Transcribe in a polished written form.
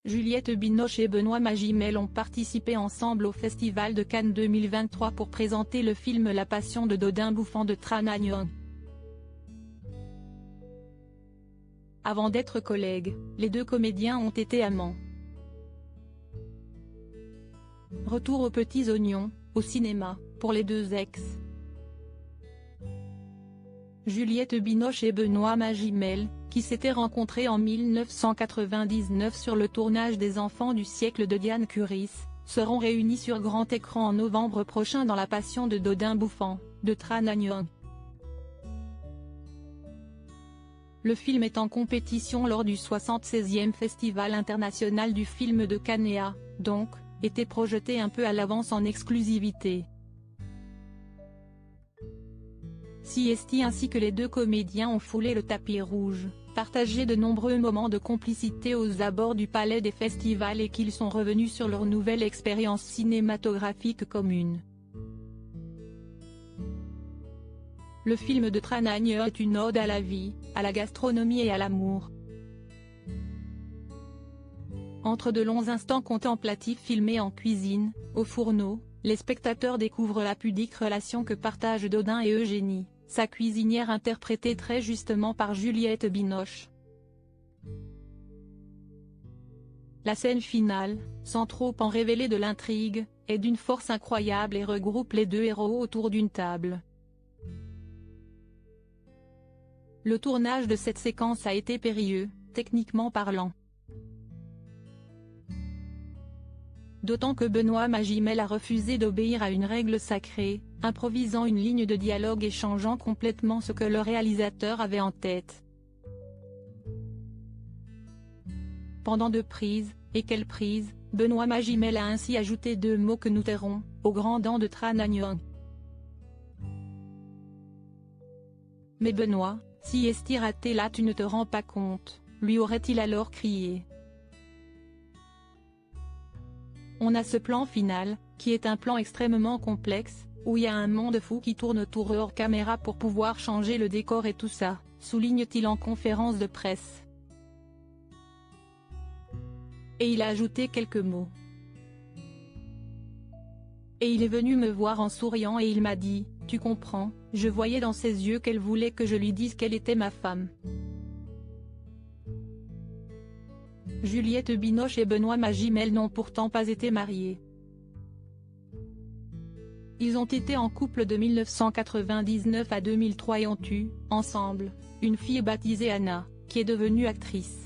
Juliette Binoche et Benoît Magimel ont participé ensemble au Festival de Cannes 2023 pour présenter le film La Passion de Dodin Bouffant de Tran Anh Nguyen. Avant d'être collègues, les deux comédiens ont été amants. Retour aux Petits Oignons, au cinéma, pour les deux ex. Juliette Binoche et Benoît Magimel, qui s'étaient rencontrés en 1999 sur le tournage des Enfants du siècle de Diane Curis, seront réunis sur grand écran en novembre prochain dans La Passion de Dodin Bouffant, de Tran Anh Nguyen. Le film est en compétition lors du 76e Festival international du film de Cannes et a, donc, été projeté un peu à l'avance en exclusivité. CST ainsi que les deux comédiens ont foulé le tapis rouge, partagé de nombreux moments de complicité aux abords du palais des festivals et qu'ils sont revenus sur leur nouvelle expérience cinématographique commune. Le film de Tran Anh Nguyen est une ode à la vie, à la gastronomie et à l'amour. Entre de longs instants contemplatifs filmés en cuisine, au fourneau, les spectateurs découvrent la pudique relation que partagent Dodin et Eugénie, sa cuisinière interprétée très justement par Juliette Binoche. La scène finale, sans trop en révéler de l'intrigue, est d'une force incroyable et regroupe les deux héros autour d'une table. Le tournage de cette séquence a été périlleux, techniquement parlant. D'autant que Benoît Magimel a refusé d'obéir à une règle sacrée, improvisant une ligne de dialogue et changeant complètement ce que le réalisateur avait en tête. Pendant 2 prises, et quelle prise, Benoît Magimel a ainsi ajouté 2 mots que nous tairons, aux grands dents de Tran Anh Nguyen. Mais Benoît, si est-il raté là tu ne te rends pas compte, lui aurait-il alors crié. On a ce plan final, qui est un plan extrêmement complexe, où il y a un monde fou qui tourne autour hors caméra pour pouvoir changer le décor et tout ça, souligne-t-il en conférence de presse. Et il a ajouté quelques mots. Et il est venu me voir en souriant et il m'a dit, tu comprends, je voyais dans ses yeux qu'elle voulait que je lui dise qu'elle était ma femme. Juliette Binoche et Benoît Magimel n'ont pourtant pas été mariés. Ils ont été en couple de 1999 à 2003 et ont eu, ensemble, une fille baptisée Anna, qui est devenue actrice.